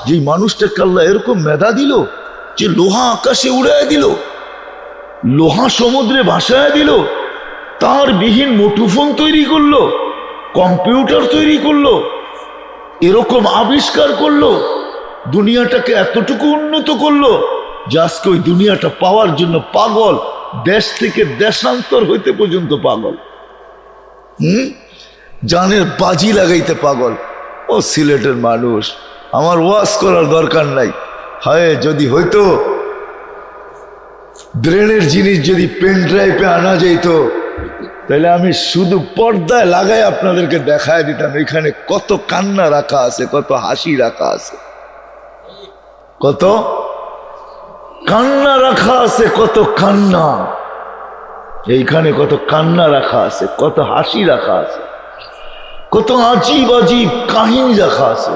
যে মানুষটাকে আল্লাহ এরকম মেধা দিল যে লোহা আকাশে উড়ায় দিল, লোহা সমুদ্রে ভাসায় দিল, তার বিহীন মুঠোফোন তৈরি করলো, কম্পিউটার তৈরি করলো, এরকম আবিষ্কার করলো, দুনিয়াটাকে এতটুকু উন্নত করলো যে আজকে ওই দুনিয়াটা পাওয়ার জন্য পাগল, দেশ থেকে দেশান্তর হইতে পর্যন্ত পাগল, জানের বাজি লাগাইতে পাগল। ও সিলেটের মানুষ, আমার ওয়াজ করার দরকার নাই। হায় যদি হইতো ব্রেনের জিনিস যদি পেন ড্রাইভে আনা যেত, তাহলে আমি শুধু পর্দায় লাগাই আপনাদেরকে দেখায় দিতাম এখানে কত কান্না রাখা আছে, কত হাসি রাখা আছে, কত কান্না রাখা আছে, কত কান্না এইখানে, কত কান্না রাখা আছে, কত হাসি রাখা আছে, কত আজীব আজীব কাহিনী রাখা আছে।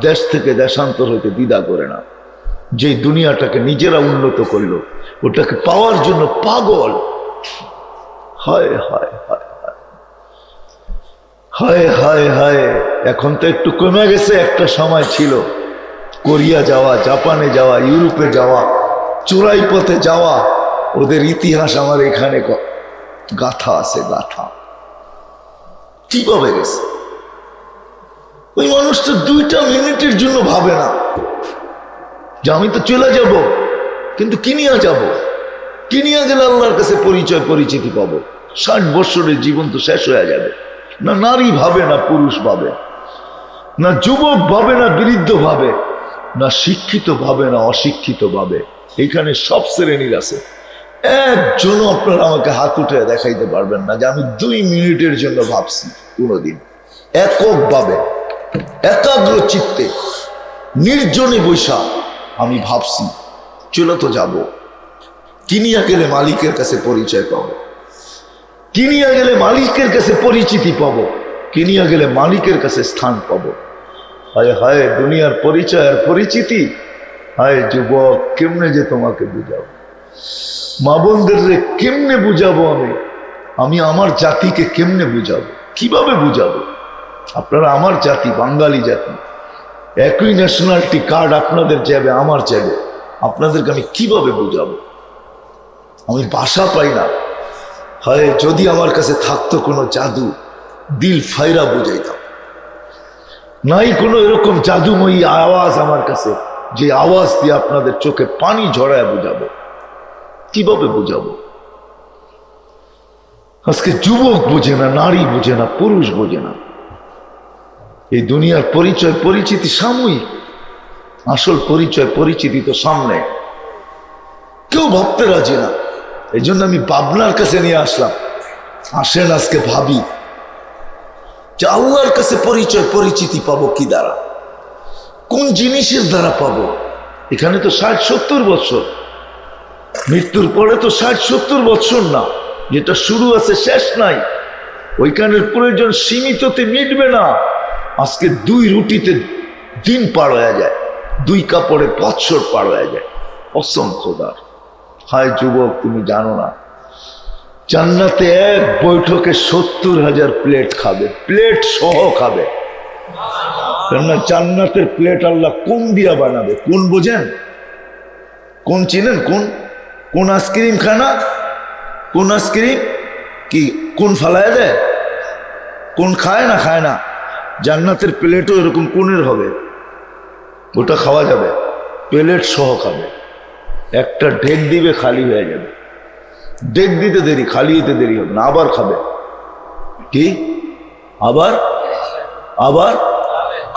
দেশ থেকে দেশান্তর হইতে দ্বিধা করে না, যে দুনিয়াটাকে নিজেরা উন্নত করলো ওটাকে পাওয়ার জন্য পাগল। হায় হায় হায় হায় হায় হায়। এখন তো একটু কমে গেছে, একটা সময় ছিল কোরিয়া যাওয়া, জাপানে যাওয়া, ইউরোপে যাওয়া, চোরাই পথে যাওয়া, ওদের ইতিহাস আমার এখানে গাথা আছে, গাথা। কিভাবে গেছে ওই মানুষটা 2টা মিনিটের জন্য ভাবে না যে আমি তো চলে যাব, কিন্তু কিনিয়া যাব, কিনিয়া গেলে আল্লাহর কাছে পরিচয় পরিচিতি পাবো। 60 বছরের জীবন তো শেষ হয়ে যাবে। না নারী ভাবে, না পুরুষ ভাবে, না যুবক ভাবে, না বৃদ্ধ ভাবে, না শিক্ষিত ভাবে, না অশিক্ষিত ভাবে। এখানে সব শ্রেণীর আছে। একজনও আপনারা আমাকে হাত উঠে দেখাইতে পারবেন না যে আমি 2 মিনিটের জন্য ভাবছি কোনোদিন এককভাবে, একাগ্র চিত্তে, নির্জনে বৈশা আমি ভাবছি চলে তো যাব, কিনিয়া গেলে মালিকের কাছে পরিচয় পাবো, কিনিয়া গেলে মালিকের কাছে পরিচিতি পাবো, কিনিয়া গেলে মালিকের কাছে স্থান পাবো। হায় হায় দুনিয়ার পরিচয় আর পরিচিতি। হায় যুবক, কেমনে যে তোমাকে বুঝাবো, মা বোনদের কেমনে বুঝাবো, আমি আমার জাতিকে কেমনে বুঝাবো, কিভাবে বুঝাবো? আপনারা আমার জাতি, বাঙালি জাতি, একই ন্যাশনালিটি কার্ড আপনাদের যাবে, আমার যাবে, আপনাদেরকে আমি কিভাবে বুঝাবো? আমি ভাষা পাই না। হয় যদি আমার কাছে থাকতো কোনো জাদু, দিল ফাইরা বুঝাইতাম। নাই কোনো এরকম জাদুময়ী আওয়াজ আমার কাছে, যে আওয়াজ দিয়ে আপনাদের চোখে পানি ঝরায় বুঝাবো। কিভাবে বুঝাবো? আজকে যুবক বোঝে না, নারী বোঝে না, পুরুষ বোঝে না। এই দুনিয়ার পরিচয় পরিচিতি সাময়িক, আসল পরিচয় পরিচিতি তো সামনে। কেউ ভাবতে রাজি না। এই জন্য আমি পাবনার কাছে নিয়ে আসলাম। আসেন আজকে ভাবি যে আল্লাহর কাছে পরিচয় পরিচিতি পাবো কি দ্বারা, কোন জিনিসের দ্বারা পাবো? এখানে তো 60-70 বছর, মৃত্যুর পরে তো 60-70 বছর না, যেটা শুরু আছে শেষ নাই। ওইখানের প্রয়োজন সীমিততে মিটবে না। আজকে 2 রুটিতে দিন পার হয়ে যায়, 2 কাপড়ে বৎসর পার হয়ে যায়। অসংখ্যদার। হায় যুবক, তুমি জানো না জান্নাতে এক বৈঠকে 70,000 প্লেট খাবে, প্লেট সহ খাবে। কেননা জান্নাতের প্লেট আল্লাহ কোন দিয়া বানাবে? কোন বোঝেন? কোন চিনেন? কোন কোন আইসক্রিম খায় না? কোন আইসক্রিম কি কোন ফালায় দেয়? কোন খায় না? খায় না। জান্নাতের প্লেটও এরকম কোনের হবে, ওটা খাওয়া যাবে, প্লেট সহ খাবে। একটা ঢেক দিবে, খালি হয়ে যাবে। ঢেক দিতে দেরি, খালি হতে দেরি হবে না, আবার খাবে। কি? আবার আবার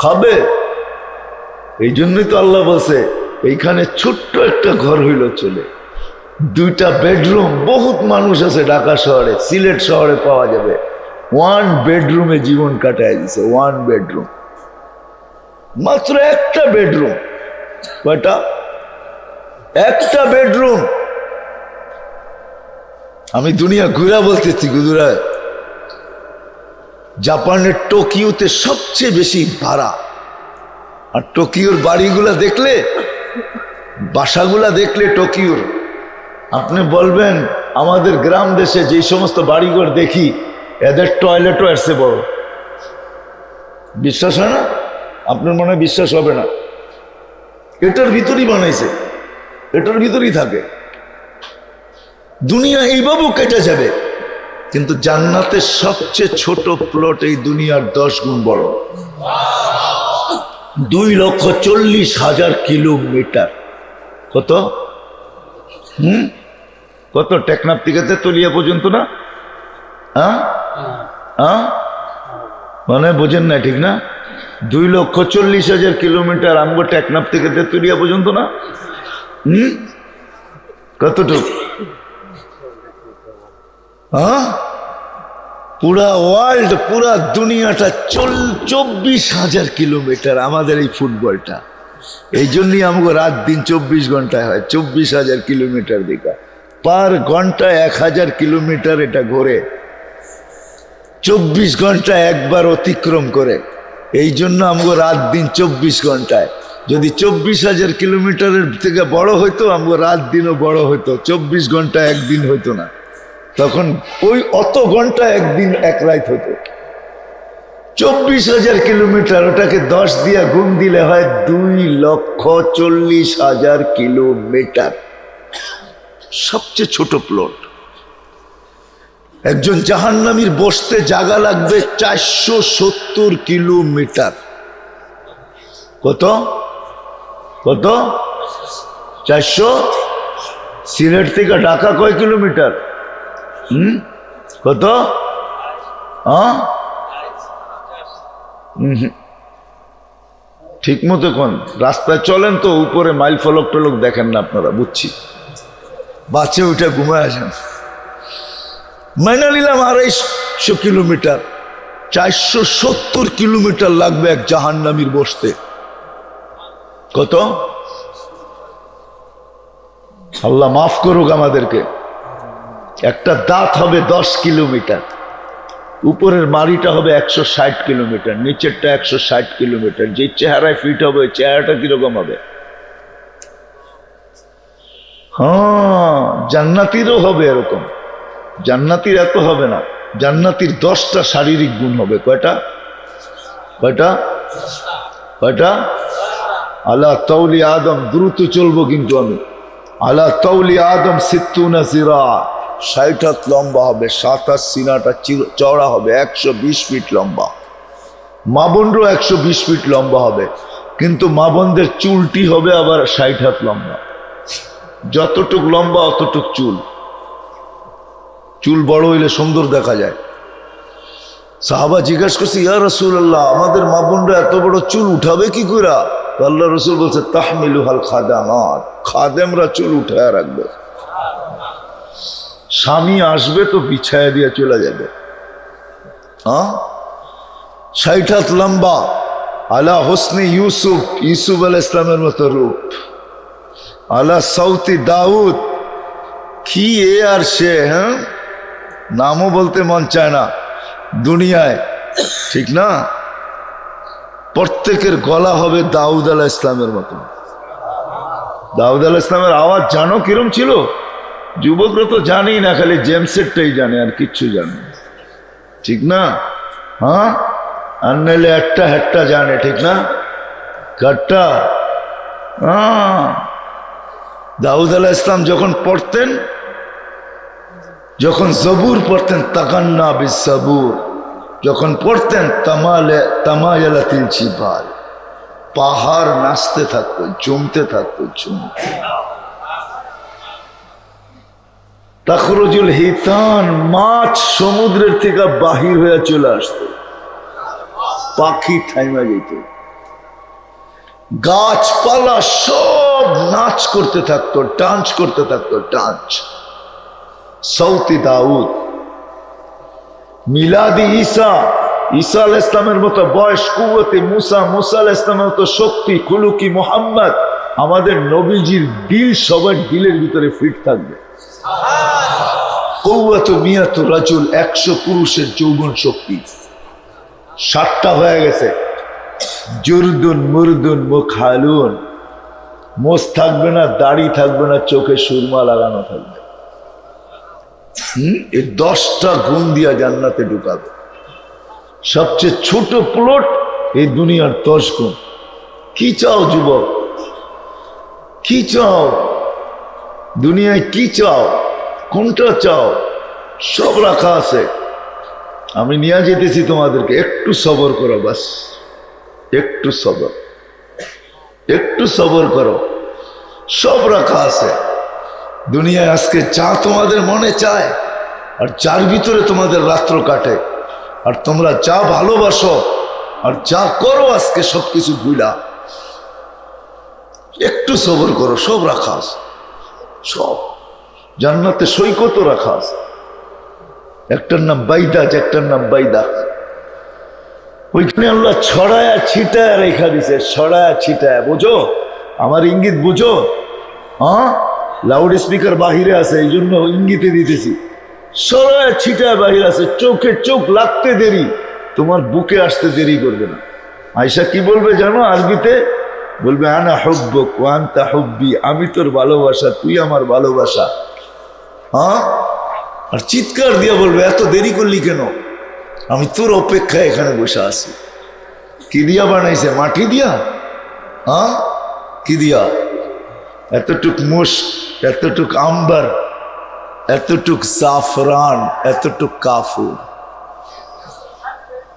খাবে। এই জন্যই তো আল্লাহ বলছে এইখানে ছোট্ট একটা ঘর হইল চলে, 2টা বেডরুম। বহুত মানুষ আছে ঢাকা শহরে, সিলেট শহরে পাওয়া যাবে 1 বেডরুমে জীবন কাটায় দিছে। 1 বেডরুম, মাত্র একটা বেডরুম। কয়টা? একটা বেডরুম। আমি দুনিয়া ঘুরা বলতেছি, গুজরা জাপানের টোকিওতে সবচেয়ে বেশি ভাড়া। আর টোকিওর বাড়িগুলা দেখলে, বাসাগুলা দেখলে টোকিওর, আপনি বলবেন আমাদের গ্রাম দেশে যে সমস্ত বাড়িঘর দেখি এদের টয়লেটও আসছে বড়। বিশ্বাস হয় না? আপনার মনে হয় বিশ্বাস হবে না। এটার ভিতরেই বানাইছে, এটার ভিতরেই থাকে। দুনিয়া এইভাবেও কেটে যাবে, কিন্তু জান্নাতের সবচেয়ে ছোট প্লট এই দুনিয়ার 10 গুণ বড়। 2,40,000 কিলোমিটার। কত? কত? টেকনাফ থেকে তেতুলিয়া পর্যন্ত না? মানে বোঝেন না, ঠিক না? 2,40,000 কিলোমিটার আমগো টেকনাফ থেকে তেতুলিয়া পর্যন্ত না? কতটুকু? পুরা ওয়ার্ল্ড, পুরা দুনিয়াটা 24,000 কিলোমিটার আমাদের এই ফুটবলটা। এই জন্যই আমাকে রাত দিন 24 ঘন্টায় হয়। 24,000 কিলোমিটার দিকা পার ঘন্টায় 1,000 কিলোমিটার এটা ঘোরে, 24 ঘন্টা একবার অতিক্রম করে। এই জন্য আমাকে রাত দিন 24 ঘন্টায়। যদি 24,000 কিলোমিটারের থেকে বড় হইতো, আমাকে রাত দিনও বড় হইতো। 24 ঘন্টা একদিন হইতো না, তখন ওই অত ঘন্টা একদিন এক রাত হতো। 24,000 কিলোমিটার, ওটাকে 10 দিয়ে গুণ দিলে হয় 2,40,000 কিলোমিটার। সবচেয়ে ছোট প্লট। একজন জাহান্নামীর বসতে জায়গা লাগবে 470 কিলোমিটার। কত? কত? 400। সিলেট থেকে ঢাকা কয় কিলোমিটার? কত? ঠিক মতো কোন রাস্তায় চলেন তো, উপরে মাইল ফলক টলক দেখেন না আপনারা, বুঝছি। বাসে উঠে ঘুমায় আসেন। মাইনা নিলাম 250 কিলোমিটার, 470 কিলোমিটার লাগবে এক জাহান্নামীর বসতে। কত? আল্লাহ মাফ করুক আমাদেরকে। একটা দাঁত হবে 10 কিলোমিটার, উপরের মাড়িটা হবে 160 কিলোমিটার, নিচেরটা 160 কিলোমিটার। যে চেহারায় ফিট হবে ওই চেহারাটা কিরকম হবে? হ্যাঁ, জান্নাতিরও হবে এরকম। জান্নাতির এত হবে না, জান্নাতির 10টা শারীরিক গুণ হবে। কয়টা? কয়টা? কয়টা? আলা তাওলি আদম, দ্রুত চলবো কিন্তু আমি। আলা তাওলি আদম 60 জিরা, 60 হাত লম্বা হবে, 7 হাত সিনাটা চওড়া হবে, 120 ফিট লম্বা। মা বোনরও 120 ফিট লম্বা হবে, কিন্তু মা বোনদের চুলটি হবে আবার 60 হাত লম্বা। যতটুক লম্বা অতটুক চুল। চুল বড় হইলে সুন্দর দেখা যায়। সাহাবা জিজ্ঞাসা করছে, ইয়া রাসূলুল্লাহ, আমাদের মা বোনরা এত বড় চুল উঠাবে কি করে? আল্লাহ রসুল বলছে, তাহমিলুহাল খাদামাত, খাদেমরা চুল উঠায় রাখবে। স্বামী আসবে তো বিছায়া দিয়ে চলে যাবে। 60 হাত লম্বা, আলা হোসনে ইউসুফ, ইউসুফ আলাইহিস ইসলামের মতো রূপ, আলা সৌতি দাউদ, কি এ আর সে, নামও বলতে মন চায় না দুনিয়ায়, ঠিক না? প্রত্যেকের গলা হবে দাউদ আলাইহিস ইসলামের মতো। দাউদ আলাইহিস ইসলামের আওয়াজ জানো কিরম ছিল? যুবকরা তো জানেই না, খালি জেমসেটটাই জানে, আর কিচ্ছু জানে না, ঠিক না? আর নাইলে একটা হেটটা জানে, ঠিক না? কাটটা। দাউদ আলাইহিস ইসলাম যখন পড়তেন, যখন জবুর পড়তেন, তাকান্না বিসসাবুর, যখন পড়তেন তামায়ালাতিল জিবাল, পাহাড় নাচতে থাকতো, জমতে থাকতো, জমতে। তাখরুজুল হিতান, মাছ সমুদ্রের থেকে বাহির হয়ে চলে আসতো, পাখি থাইমা যেত, গাছপালা সব নাচ করতে থাকতো, ডান্স করতে থাকতো, ডান্স। সৌতি দাউদ। মিলাদি ঈসা, ঈসা আলাইহিস ইসলামের মতো বয়স, কুওয়াতে মুসা, মুসা আলাইহিস ইসলামের মতো শক্তি, খুলুকি মুহাম্মদ। আমাদের নবীজির দিল সবার দিলের ভিতরে ফিট থাকবে। কুওয়াতু মিয়াতু রাজুল, 100 পুরুষের যৌবন শক্তি। 60টা হয়ে গেছে। জুরদুন মুরদুন মুখালুন, মোষ থাকবে না, দাড়ি থাকবে না, চোখে সুরমা লাগানো থাকবে। এই 10টা গুণ দিয়া জান্নাতে ঢুকাবে। সবচেয়ে ছোট প্লট এই দুনিয়ার 10 গুণ। কি চাও যুবক? কি চাও দুনিয়ায়, কি চাও, কোনটা চাও, সব রাখা আছে। আমি নিয়ে যেতেছি তোমাদেরকে, একটু সবর করো, বাস একটু সবর, একটু সবর করো, সব রাখা আছে দুনিয়ায়। আজকে যা তোমাদের মনে চায় আর যার ভিতরে তোমাদের রাত্র কাটে, আর তোমরা যা ভালোবাসো আর যা করো, আজকে সবকিছু ভুলা, একটু সবর করো, সব রাখা আছে, সব। জান্নাতে সৈকত রাখা আছে, একটার নাম বাইদাজ, একটার নাম বাইদাক। ওইখানে আল্লাহ ছড়ায়া ছিটায়া রেখা দিছে, ছড়ায়া ছিটায়া। বুঝো আমার ইঙ্গিত, বুঝো? হ্যাঁ, লাউড স্পিকার বাহিরে আছে, এই জন্য ইঙ্গিতে দিতেছি। ছড়ায়া ছিটায়া বাহিরে আছে, চোখে চোখ লাগতে দেরি, তোমার বুকে আসতে দেরি করবে না। আয়সা কি বলবে জানো আরবিতে? বলবে আনা হুব্বুক ওয়া আনতা হুব্বি, আমি তোর ভালোবাসা, তুই আমার ভালোবাসা। হ্যাঁ, আর চিৎকার দিয়া বলবে এত দেরি করলি কেন, আমি তোর অপেক্ষায় এখানে বসে আছি। কি দিয়া বানাইছে? মাটি দিয়া? হ্যাঁ, কি দিয়া? এতটুক মুস্ক, এতটুক আম্বার, এতটুক জাফরান, এতটুক কাফুর।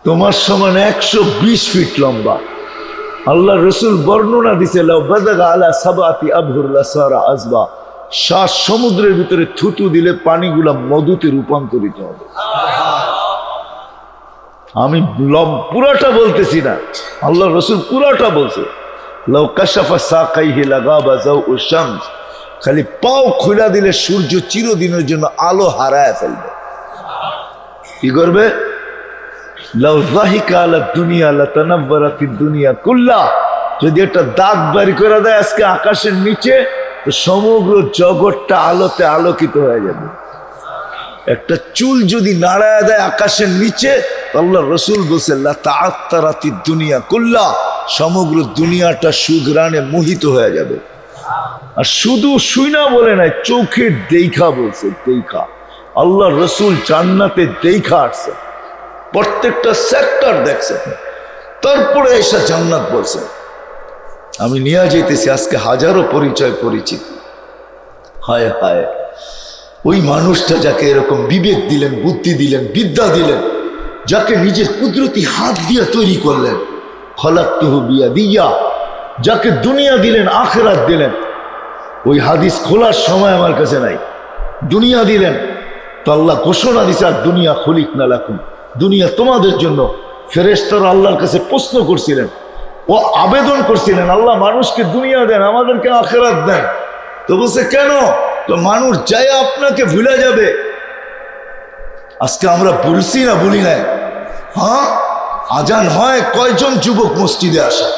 তোমার সমান 120 ফিট লম্বা। আল্লাহ রসুল বর্ণনা দিছে, লাউ বাদাগা আলা সাবাতি আবহুর লাসারা আজবা, 7 সমুদ্রের ভিতরে থুতু দিলে পানিগুলা মধুতে রূপান্তরিত হবে। আমি পুরাটা বলতেছি না, আল্লাহ রসুল পুরাটা বলছে। লাউ কাশাফা সাকাইহি লাগাবা যাউ শামস, খালি পাও খুলা দিলে সূর্য চিরদিনের জন্য আলো হারায় ফেলবে। কি করবে? লাউ যাহিকা আলা দুনিয়া লাতানাওয়ারাতিদ দুনিয়া কুল্লা, যদি একটা দাগ বাড়ি করে দেয় আজকে আকাশের নিচে, তো সমগ্র জগৎটা আলোতে আলোকিত হয়ে যাবে। একটা চুল যদি নাড়ায় দেয় আকাশের নিচে, আল্লাহ রসুল বলছে লাতাআত্তারাতিদ দুনিয়া কুল্লা, সমগ্র দুনিয়াটা সুঘ্রাণে মোহিত হয়ে যাবে। আর শুধু শুইনা বলে নাই, চোখের দেখা বলছে, দেখা। আল্লাহ রসুল জান্নাতে দেখা আসছে, প্রত্যেকটা সেক্টর দেখছে, তারপরে এসে জান্নাত বলছে। আমি নিয়ে যেতেছি আজকে হাজারো পরিচয় পরিচিতি। হায় হায়, ওই মানুষটা যাকে এরকম বিবেক দিলেন, বুদ্ধি দিলেন, বিদ্যা দিলেন, যাকে নিজের কুদরতি হাত দিয়ে তৈরি করলেন, খলাকতুহু বিয়াদিয়া, যাকে দুনিয়া দিলেন, আখিরাত দিলেন। ওই হাদিস খোলার সময় আমার কাছে নাই। দুনিয়া দিলেন তো আল্লাহ ঘোষণা দিছে, আর দুনিয়া খলিকনা লাকুম, দুনিয়া তোমাদের জন্য। ফেরেশতারা আল্লাহর কাছে প্রশ্ন করছিলেন, ও আবেদন করছিলেন, আল্লাহ মানুষকে দুনিয়া দেন, আমাদেরকে আখিরাত দেন। তো বলছে কেন? তো মানুষ যায় আপনাকে ভুলে যাবে। আজকে আমরা বলছি না, বলি নাই? হ্যাঁ, আজান হয় কয়জন যুবক মসজিদে আসে?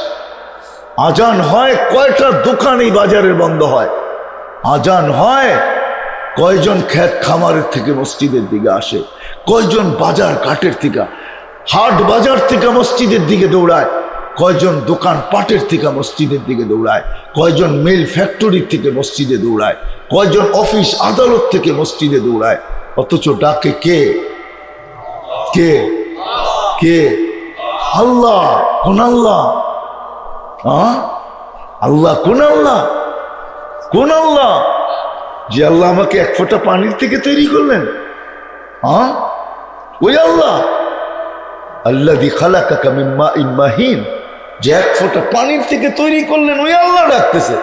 আজান হয় কয়টা দোকান এই বাজারের বন্ধ হয়? আজান হয় কয়জন ক্ষেত খামারের থেকে মসজিদের দিকে আসে? কয়জন বাজার ঘাটের থেকে, হাট বাজার থেকে মসজিদের দিকে দৌড়ায়? কয়জন দোকান পাটের থেকে মসজিদের দিকে দৌড়ায়? কয়জন মিল ফ্যাক্টরির থেকে মসজিদে দৌড়ায়? কয়জন অফিস আদালত থেকে মসজিদে দৌড়ায়? অথচ ডাকে কে? কে? কে? আল্লাহ। কোন আল্লাহ? আল্লাহ কোন আল্লাহ? কোন আল্লাহ? যে আল্লাহ আমাকে 1 ফোঁটা পানির থেকে তৈরি করলেন, ওই আল্লাহ। আল্লাযী খালাকাকা মিন মাইন মাহিন, যে 1 ফোঁটা পানির থেকে তৈরি করলেন, ওই আল্লাহ ডাকতেছে।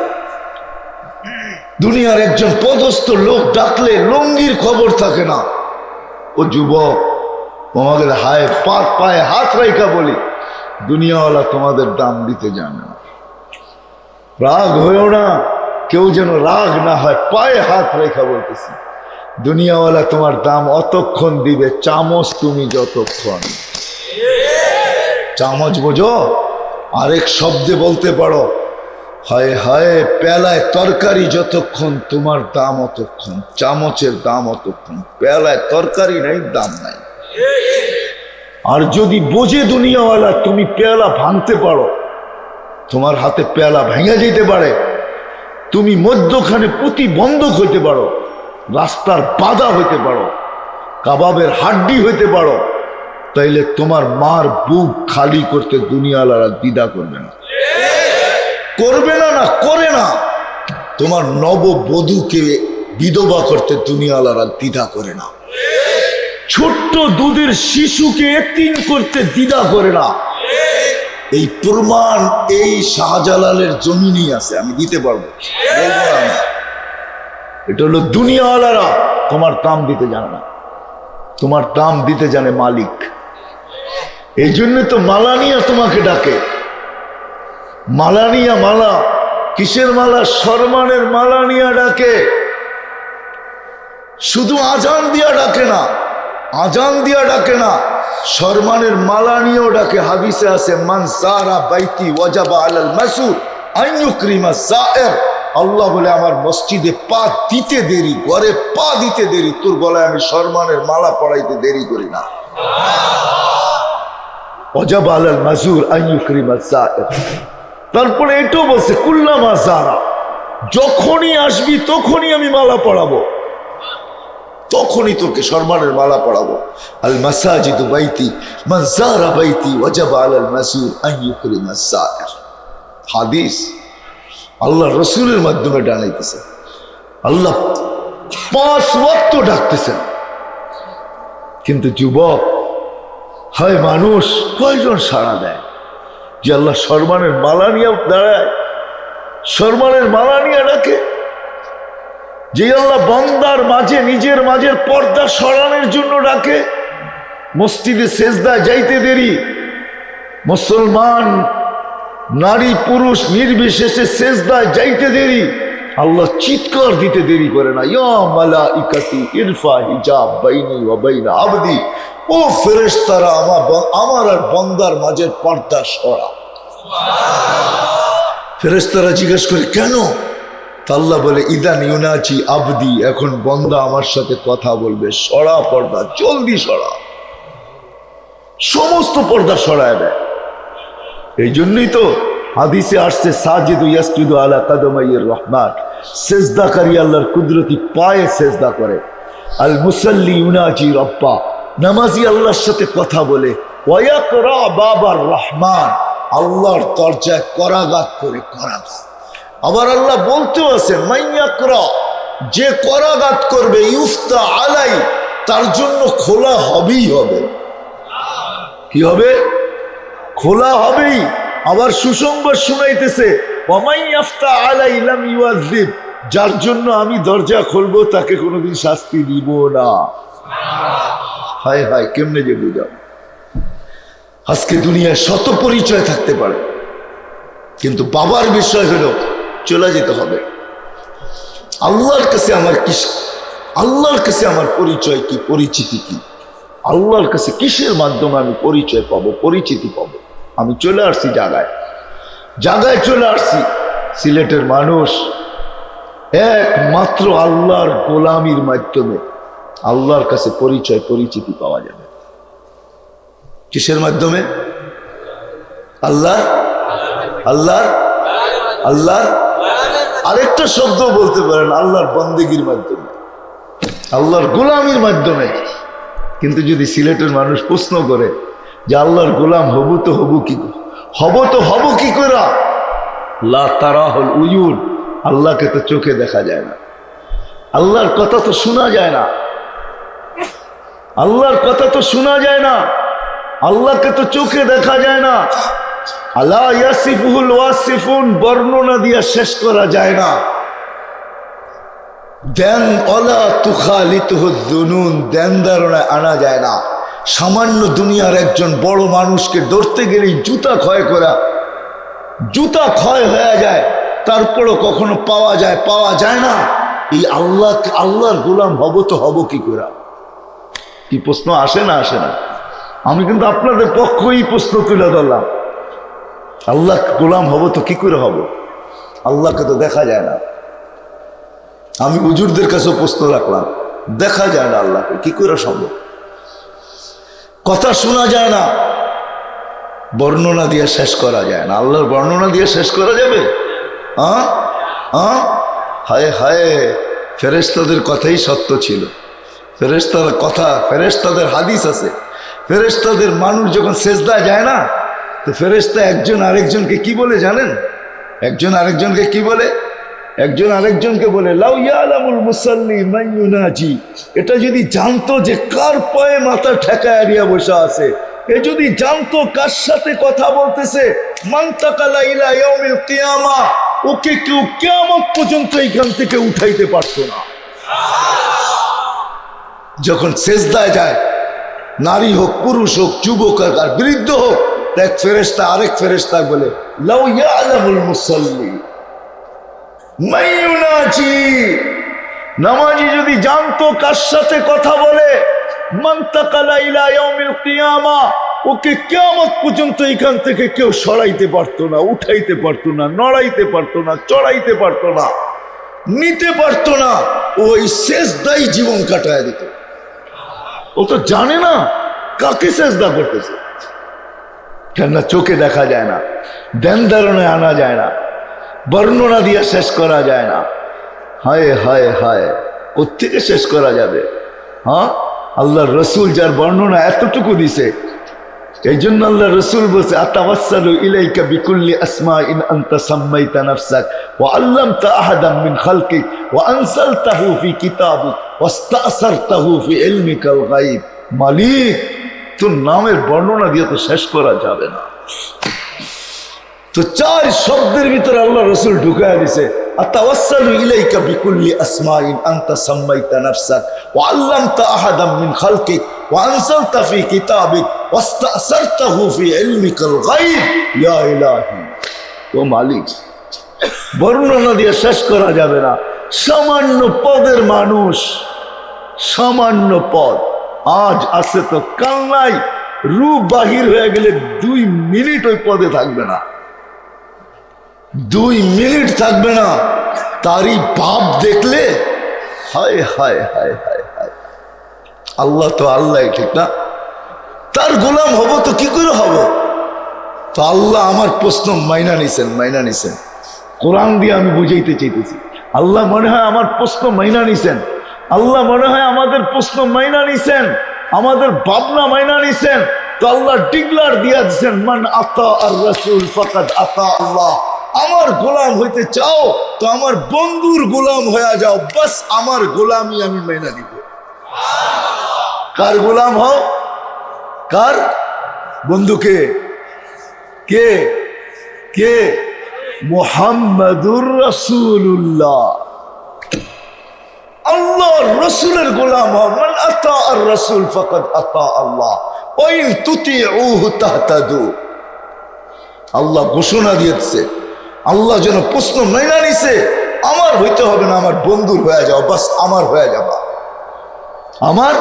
দুনিয়ার একজন পদস্থ লোক ডাকলে লঙ্গির খবর থাকে না। ও যুবক, তোমাদের পায়ে হাত রাইখা বলি, দুনিয়াওয়ালা তোমাদের দাম দিতে জানে না। রাগ হয়েও না, কেউ যেন রাগ না হয়, পায়ে হাত রেখা বলতেছি, দুনিয়াওয়ালা তোমার দাম অতক্ষণ দিবে চামচ তুমি যতক্ষণ। চামচ বোঝো? আরেক শব্দে বলতে পারো, হায় হায়, পেলায় তরকারি যতক্ষণ তোমার দাম অতক্ষণ, চামচের দাম অতক্ষণ। পেলায় তরকারি নাই, দাম নাই। আর যদি বোঝে দুনিয়াওয়ালা তুমি পেয়ালা ভাঙতে পারো, তোমার হাতে পেয়ালা ভেঙে যেতে পারে, তুমি মধ্যখানে প্রতিবন্ধক হইতে পারো, রাস্তার বাধা হইতে পারো, কাবাবের হাড্ডি হইতে পারো, তাইলে তোমার মার বুক খালি করতে দুনিয়াওয়ালারা দ্বিধা করবে না। করবে না, না করে না। তোমার নববধূকে বিধবা করতে দুনিয়াওয়ালারা দ্বিধা করে না, ছোট্ট দুধের শিশুকে এতিম করতে দ্বিধা করে না। এই প্রমাণ এই শাহজালালের জমিনই আছে, আমি দিতে পারবো। এটা হলো দুনিয়াওয়ালারা তোমার দাম দিতে জানে না, তোমার দাম দিতে জানে মালিক। এই জন্য তো মালা নিয়ে তোমাকে ডাকে। মালা নিয়া, মালা কিসের মালা? সম্মানের মালা নিয়ে ডাকে। শুধু আজান দিয়া ডাকে না, আজান দিয়া ডাকে না, সম্মানের মালা নিয়েও ডাকে। হাদিসে আছে, মান সারা বাইতি ওয়াজাবা আলাল মাসুর আন ইউকরিমা সায়ের। আল্লাহ বলে, আমার মসজিদে পা দিতে দেরি, ঘরে পা দিতে দেরি, তোর গলায় আমি সম্মানের মালা পড়াইতে দেরি করি না। ওয়াজাবা আলাল মাসুর আন ইউকরিমা সায়ের। তারপরে এটাও বলছে, কুল্লামা যারা, যখনই আসবি তখনই আমি মালা পড়াবো, তখনই তোকে সম্মানের মালা পড়াবো। আল মাসাজিদু বাইতি মান যারা বাইতি ওয়াজাবা আলাল মাসুর আন ইউকরিমা সায়ের। হাদিস আল্লাহ রসুলের মাধ্যমে ডানাইতেছে। আল্লাহ 5 ওয়াক্ত ডাকতেছেন, কিন্তু যুবক হয় মানুষ কয়জন সাড়া দেয় যে আল্লাহ সম্মানের মালা নিয়ে দাঁড়ায়, সম্মানের মালা নিয়ে ডাকে? যে আল্লাহ বান্দার মাঝে, নিজের মাঝের পর্দা সরানোর জন্য ডাকে। মসজিদে সেজদায় যাইতে দেরি, মুসলমান নারী পুরুষ নির্বিশেষে সেজদায় যাইতে দেরি, আল্লাহ চিৎকার দিতে দেরি করে না, ইয়া মালাইকাতি ইরফা হিজাব বাইনি ওয়া বাইনা আবদি। ও ফেরেশতারা, আমার আর বান্দার মাঝের পর্দা সরা। ফেরেশতারা জিজ্ঞেস করে, কেন? আল্লাহ বলে, ইদান ইউনাজি আবদি, এখন বান্দা আমার সাথে কথা বলবে, সরা পর্দা, জলদি সরা। সমস্ত পর্দা সরায় দেয়। এই জন্যই তো হাদিসে আসছে, সাজিদু ইয়াসজুদু আলা কাদামাইর রহমান, সেজদাকারী আল্লাহর কুদরতি পায়ে সেজদা করে। আল মুসাল্লি ইউনাজি রব্বা, নামাজি আল্লাহর সাথে কথা বলে। ওয়ায়াকরা বাবার রহমান, আল্লাহর দরজায় করাঘাত করে, করাঘাত। আবার আল্লাহ বলতেও আছে, মাইয়াকরা, যে করাঘাত করবে, ইউফতা আলাই, তার জন্য খোলা হবেই হবে। কি হবে? খোলা হবেই। আবার সুসংবাদ শুনাইতেছে, ওয়ামাইয়াফতা আলাই লাম ইউআযিব, যার জন্য আমি দরজা খুলবো তাকে কোনোদিন শাস্তি দিব না। হায় হায়, কেমনে যে বুঝাও। আজকে দুনিয়ায় শত পরিচয় থাকতে পারে, কিন্তু বাবার বিষয় হলো চলে যেতে হবে। আল্লাহর কাছে আমার কি, আল্লাহর কাছে আমার পরিচয় কি, পরিচিতি কি? আল্লাহর কাছে কিসের মাধ্যমে আমি পরিচয় পাবো, পরিচিতি পাবো? আমি চলে আসছি জায়গায়, জায়গায় চলে আসছি। সিলেটের মানুষ একমাত্র আল্লাহর গোলামির মাধ্যমে আল্লাহর কাছে পরিচয়, পরিচিতি পাওয়া যাবে। কিসের মাধ্যমে? আল্লাহ, আল্লাহ, আল্লাহ। আরেকটা শব্দ বলতে পারেন, আল্লাহর বন্দেগীর মাধ্যমে, আল্লাহর গোলামির মাধ্যমে। কিন্তু যদি সিলেটের মানুষ প্রশ্ন করে যে আল্লাহর গোলাম হবু তো হবু কি, হব তো হব কি করে? লা তারাহুল উয়ুন, আল্লাহকে তো চোখে দেখা যায় না, আল্লাহর কথা তো শোনা যায় না, আল্লাহর কথা তো শোনা যায় না, আল্লাহকে তো চোখে দেখা যায় না। আলা ইয়াসিফুল ওয়াসিফুন, বর্ণনা দিয়া শেষ করা যায় না। দেন ওয়ালা তুখালিতুহু যুনুন, দেন ধারণায় আনা যায় না। সামান্য দুনিয়ার একজন বড় মানুষকে ধরতে গেলেই জুতা ক্ষয় করা, জুতা ক্ষয় হয়ে যায়, তারপরও কখনো পাওয়া যায়, পাওয়া যায় না। এই আল্লাহ, আল্লাহর গোলাম হব তো হব কি করে? কি প্রশ্ন আসে না? আসে না? আমি কিন্তু আপনাদের পক্ষই প্রশ্ন তুলে ধরলাম। আল্লাহ গোলাম হব তো কি করে হব? আল্লাহকে তো দেখা যায় না। আমি হুজুরদের কাছেও প্রশ্ন রাখলাম, দেখা যায় না আল্লাহকে, কি করে সম্ভব? কথা শোনা যায় না, বর্ণনা দিয়ে শেষ করা যায় না। আল্লাহর বর্ণনা দিয়ে শেষ করা যাবে? হায় হায়, ফেরেশতাদের কথাই সত্য ছিল। ফেরেশতাদের কথা, ফেরেশতাদের হাদিস আছে। ফেরেশতাদের মানুষ যখন সেজদায় যায় না, তো ফেরেশতা একজন আরেকজনকে কি বলে জানেন? একজন আরেকজনকে কি বলে? একজন আরেকজনকে বলে লাউ ইয়ালামুল মুসাল্লি মান ইউনাজি, এটা যদি জানতো যে কার পায়ে মাথা ঠেকায় দিয়া বসে আছে, এ যদি জানতো কার সাথে কথা বলতেছে, মান তাকালা ইলা ইয়াউমিল কিয়ামা, ওকে কেউ কিয়ামত পর্যন্ত এখান থেকে উঠাইতে পারতো না। যখন সেজদায় যায়, নারী হোক পুরুষ হোক যুবক হোক আর বৃদ্ধ হোক, এক ফেরেশতা আরেক ফেরেশতা বলে লাউ ইয়ালামুল মুসাল্লি মান ইউনাজি, নামাজি যদি জানতো কার সাথে কথা বলে, মান তাকালা ইলা ইয়াউমিল কিয়ামা, ওকে কিয়ামত পর্যন্ত এখান থেকে কেউ সরাইতে পারতো না, উঠাইতে পারতো না, নড়াইতে পারতো না, চড়াইতে পারতো না, নিতে পারতো না, ওই সেজদাই জীবন কাটায় দিত। ও তো জানে না কাকে সেজদা করতেছে, কেননা চোখে দেখা যায় না, ধ্যান ধারণায় আনা যায় না, বর্ণনা দিয়ে শেষ করা যায় না। হায় হায় হায়, কোত্থেকে শেষ করা যাবে? হ্যাঁ, আল্লাহর রসুল যার বর্ণনা এতটুকু দিছে, এই জন্য আল্লাহ রসুল বলছে আতাওয়াসসালু ইলাইকা বিকুল্লি আসমাইন আনতা সাম্মাইতা নাফসাক ওয়া আল্লামতা আহাদাম মিন খালকিক ওয়া আনসালতাহু ফি কিতাবিক ওয়াস্তাসারতাহু ফি ইলমিকাল গায়ব। মালিক, তোর নামের বর্ণনা দিয়ে তো শেষ করা যাবে না। তো চার শব্দের ভিতরে আল্লাহ রসুল ঢুকায় দিছে আতাওয়াসসালু ইলাইকা বিকুল্লি আসমাইন আনতা সাম্মাইতা নাফসাক ওয়া আল্লামতা আহাদাম মিন খালকিক ওয়া আনসালতা ফি কিতাবিক ওয়াস্তাসারতাহু ফি ইলমিকাল গায়ব ইয়া ইলাহি। ও মালিক, বর্ণনা দিয়ে শেষ করা যাবে না। সামান্য পদের মানুষ, সামান্য পদ, আজ আছে তো কাল নাই। রূপ বাহির হয়ে গেলে 2 মিনিট ওই পদে থাকবে না, 2 মিনিট থাকবে না। তারই ভাব দেখলে হায় হায় হায় হায় হায়। আল্লাহ তো আল্লাহ, ঠিক না? তার গোলাম হব তো কি করে হব? তো আল্লাহ আমার প্রশ্ন মাইনা নিছেন। কোরআন দিয়ে আমি বুঝাইতে চাইতেছি, আল্লাহ মনে হয় আমার প্রশ্ন মাইনা নিছেন, আল্লাহ মনে হয় আমাদের প্রশ্ন মাইনা নিছেন, আমাদের ভাবনা মাইনা নিছেন। তো আল্লাহ ডিক্লার দিয়া দিচ্ছেন মান আতা আর রাসূল ফাকাদ আতা আল্লাহ। আমার গোলাম হইতে চাও তো আমার বন্ধুর গোলাম হয়ে যাও, বাস আমার গোলামি আমি মাইনা নিব। কার গোলাম হও? কার? বন্ধুকে কে কে? মুহাম্মাদুর রাসূলুল্লাহ, আল্লাহর রাসূলের গোলাম হও। মান আতা আর রাসূল ফাকাদ আতা আল্লাহ ওয়া ইন তুতিউহু তাহতাদু। আল্লাহ ঘোষণা দিয়েছে, আল্লাহ যেন প্রশ্ন মাইনা নিছে, আমার হইতে হবে না, আমার বন্ধুর হয়ে যাও, বাস আমার হয়ে যাবা আমার।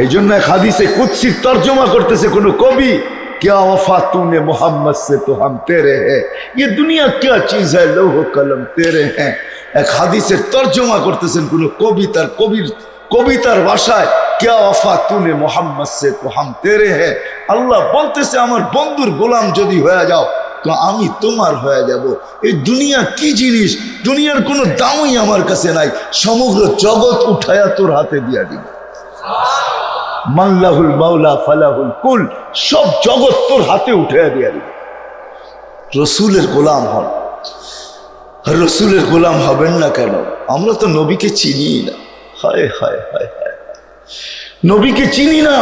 এই জন্য এক হাদিসে কুদসির তর্জমা করতেছে কোন কবি, क्या वफा तूने मोहम्मद से तो हम तेरे हैं, ये दुनिया क्या चीज है लौह कलम तेरे हैं। এক হাদিসের তর্জমা করতেছেন কোন কবি, তার কবিতার ভাষায় क्या वफा तूने मोहम्मद से तो हम तेरे हैं। আল্লাহ বলতেছে আমার বন্ধুর গোলাম যদি হয়ে যাও তো আমি তোমার হয়ে যাব। এই দুনিয়া কি জিনিস, দুনিয়ার কোনো দামই আমার কাছে নাই, সমগ্র জগৎ উঠায়া তোর হাতে দিয়া দিব। মাল্লাহুল মাওলা ফালাহুল কুল, সব জগৎ তোর হাতে উঠাইয়া দিয়া দিব। রসুলের গোলাম হন। রসুলের গোলাম হবেন না কেন? আমরা তো নবীকে চিনি না। হায় হায় হায় হায়, নবীকে চিনি না,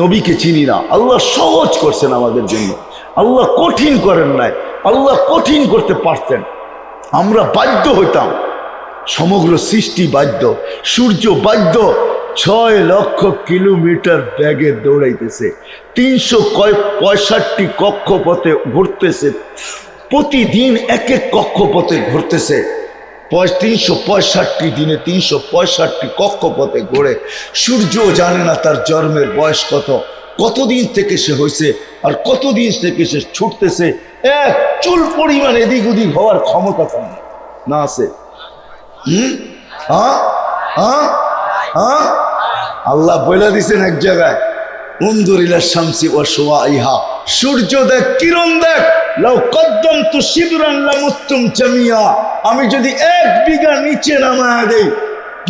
নবীকে চিনি না। আল্লাহ সহজ করছেন আমাদের জন্য, আল্লাহ কঠিন করেন নাই। আল্লাহ কঠিন করতে পারতেন, আমরা বাধ্য হইতাম। সমগ্র সৃষ্টি বাধ্য, সূর্য বাধ্য। 6 লক্ষ কিলোমিটার বেগে দৌড়াইতেছে, 365 কক্ষপথে ঘুরতেছে, প্রতিদিন এক এক কক্ষপথে ঘুরতেছে। 365 দিনে 365 কক্ষপথে ঘোরে। সূর্য জানে না তার জন্মের বয়স কত, কতদিন থেকে সে হয়েছে আর কতদিন থেকে সে ছুটতেছে। এক চুল পরিমাণ এদিক ওদিক হওয়ার ক্ষমতা কম না আছে। আল্লাহ বলে দিছেন এক জায়গায়, উনদুরিলা শামসি ওয়া শুআইহা, সূর্য দেখ, কিরণ দেখ। লাউ কদ্দামতু শিবরান লামুত্তুম জামিয়া, আমি যদি 1 বিঘা নিচে নামায়া দেই,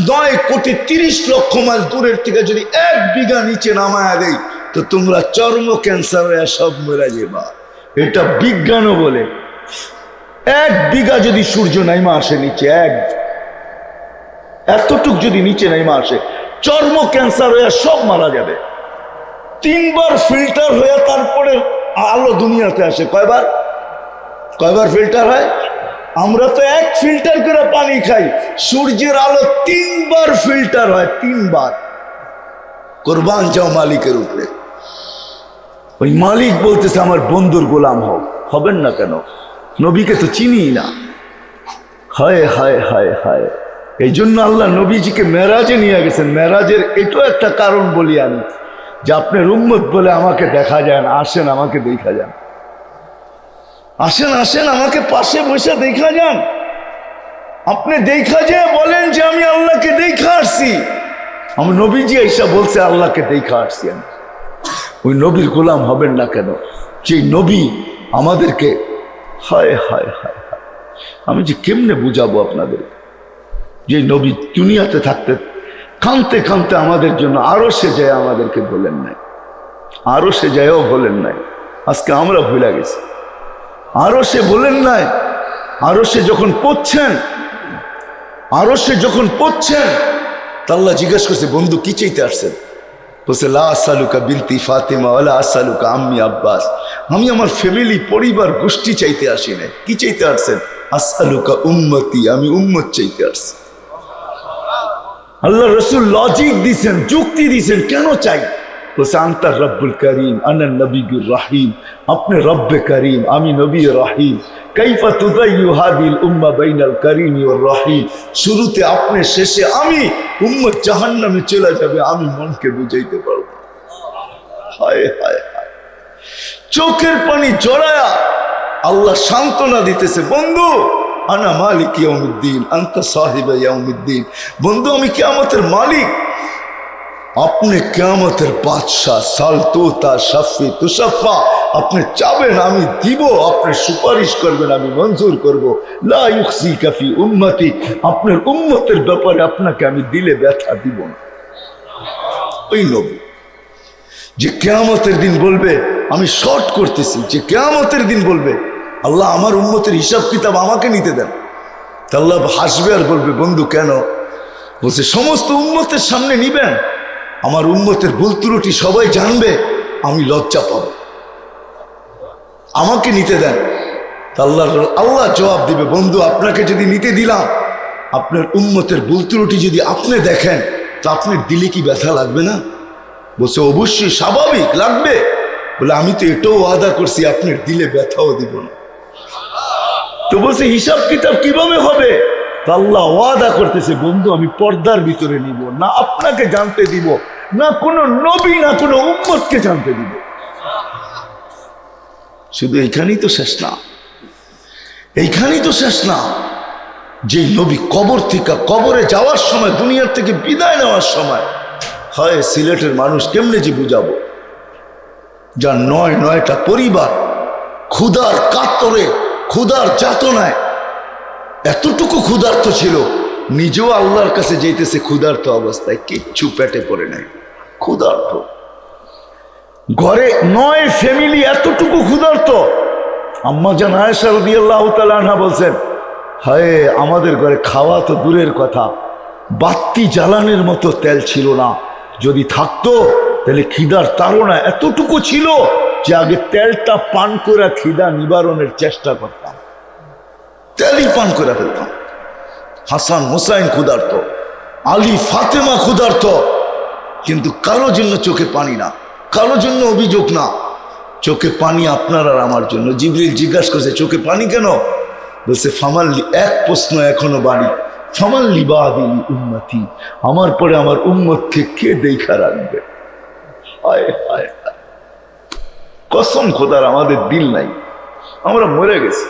9,30,00,000 মাইল দূরের থেকে যদি 1 বিঘা নিচে নামায়া দেই, তো তোমরা চর্ম ক্যান্সার হয়ে সব মরে যাবা। এটা বিজ্ঞানও বলে, 1 বিঘা যদি সূর্য নাইমা আসে নিচে, এতটুক যদি নিচে নাইমা আসে, চর্ম ক্যান্সার হয়ে সব মারা যাবে। 3 বার ফিল্টার হয়ে তারপরে আলো দুনিয়াতে আসে। কয়বার ফিল্টার হয়? আমরা তো 1 ফিল্টার করে পানি খাই, সূর্যের আলো 3 বার ফিল্টার হয়, 3 বার। কোরবান যাও মালিকের উপরে। ওই মালিক বলতেছে আমার বন্ধুর গোলাম হও। হবেন না কেন? নবীকে তো চিনি না। হায় হায় হায় হায়। এই জন্য আল্লাহ নবীজিকে মেরাজে নিয়ে গেছেন। মেরাজের এটাও একটা কারণ বলি আমি, যে আপনার উম্মত বলে আমাকে দেখা যায় না, আসেন আমাকে দেখা যান, আসেন আমাকে পাশে বসে দেখা যান। আপনি দেখা যায় বলেন যে আমি আল্লাহকে দেখা আসছি। আমার নবীজি এসা বলছে আল্লাহকে দেখা আসছি আমি। ওই নবীর গোলাম হবেন না কেন? যে নবী আমাদেরকে, হায় হায় হায় হায়, আমি যে কেমনে বুঝাবো আপনাদের, যে নবী দুনিয়াতে থাকতে কাঁদতে কাঁদতে আমাদের জন্য আরো সে যায় আমাদেরকে বলেন নাই, আরো সে যায়ও বলেন নাই। আজকে আমরা ভুলে গেছি। আরো সে বলেন নাই। আরো সে যখন পড়ছেন, আল্লাহ জিজ্ঞাসা করছে বন্ধু কি চাইতে আসছেন? বলছে লা আসালুকা বিনতি ফাতেমা ওয়ালা আসালুকা আম্মি আব্বাস। আমি আমার ফ্যামিলি, পরিবার, গোষ্ঠী চাইতে আসি না। কি চাইতে আসছেন? আসালুকা উম্মতি, আমি উম্মত চাইতে আসছি। আল্লাহ রসুল লজিক দিছেন, যুক্তি দিছেন, কেন চাই? বলছে আনতা রব্বুল করিম আনা নবিয়ুর রহিম। আপনি রব্বে করিম, আমি নবী রহিম। কাইফা তুদাইয়ু হাদিল উম্মাহ বাইনাল করিম ওয়ার রহিম। শুরুতে আপনি, শেষে আমি। উম্মত জাহান্নামে চলে যাবে, আমি মনকে বুঝাইতে পারবো। হায় হায় হায়। চোখের পানি জড়ায়া আল্লাহ সান্ত্বনা দিতেছে, বন্ধু আনা মালিক ইয়াউমিদ্দিন আনতা সাহিবা ইয়াউমিদ্দিন। বন্ধু আমি কিয়ামতের মালিক, আপনি কিয়ামতের বাদশাহ। সালতুতা শাফি তুশাফা। আপনি চাবেন আমি দিব, আপনি সুপারিশ করবেন আমি মঞ্জুর করব। লা ইউখজিকা ফি উম্মতি। আপনার উম্মতের ব্যাপারে আপনাকে আমি দিলে ব্যথা দিব না। ওই নবী যে কিয়ামতের দিন বলবে, আমি শর্ট করতেছি, যে কিয়ামতের দিন বলবে আল্লাহ আমার উম্মতের হিসাব কিতাব আমাকে নিতে দেন। তা আল্লাহ হাসবে আর বলবে বন্ধু কেন? বলছে সমস্ত উম্মতের সামনে নিবেন, আমার উম্মতের ভুল ত্রুটি সবাই জানবে, আমি লজ্জা পাবো, আমাকে নিতে দেন। আল্লাহ জবাব দিবে বন্ধু আপনাকে যদি নিতে দিলাম, আপনার উম্মতের ভুল ত্রুটি যদি আপনি দেখেন, তো আপনার দিলে কি ব্যথা লাগবে না? বলছে অবশ্যই, স্বাভাবিক লাগবে। বলে আমি তো এটাও ওয়াদা করছি আপনার দিলে ব্যথাও দিব না। তো বলছে হিসাব কিতাব কিভাবে হবে? আল্লাহ ওয়াদা করতেছে বন্ধু আমি পর্দার ভিতরে নিব না, আপনাকে জানতে দিব না, কোনো নবী না কোনো উম্মতকে জানতে দিব। শুধু এইখানেই তো শেষ না, এইখানেই তো শেষ না। যে নবী কবর থেকে, কবরে যাওয়ার সময়, দুনিয়ার থেকে বিদায় নেওয়ার সময়, হয় সিলেটের মানুষ কেমনে যে বুঝাবো, যার 9টা পরিবার ক্ষুধার কাতরে, ক্ষুধার যাতনায়, এতটুকু ক্ষুধার্ত ছিল, নিজেও আল্লাহর কাছে যেতেছে ক্ষুধার্ত অবস্থায়, কিচ্ছু পেটে পড়ে নাই, ক্ষুধার্ত। ঘরে 9 ফ্যামিলি এতটুকু ক্ষুধার্ত। আম্মা জান আয়েশা রাদিয়াল্লাহু তাআলা আনহা বলছেন, হায় আমাদের ঘরে খাওয়া তো দূরের কথা, বাতি জ্বালানোর মতো তেল ছিল না, যদি থাকতো তাহলে খিদার তাড়না এতটুকু ছিল যে আগে তেলটা পান করে খিদা নিবারণের চেষ্টা করতাম, তেলই পান করে ফেলতাম। হাসান হুসাইন ক্ষুধার্ত, আলী ফাতেমা ক্ষুধার্ত, কিন্তু কারো জন্য চোখে পানি না, কারো জন্য অভিযোগ না, চোখে পানি আপনার আর আমার জন্য। জিবরিল জিজ্ঞাসা করছে চোখে পানি কেন? বলছে ফামাল্লি, এক প্রশ্ন এখনো বাড়ি, ফামাল্লি বাদিল উম্মতি, আমার পরে আমার উম্মতকে কে দেখা রাখবে? হায় হায় হায়, কসম খোদার আমাদের দিল নাই, আমরা মরে গেছি।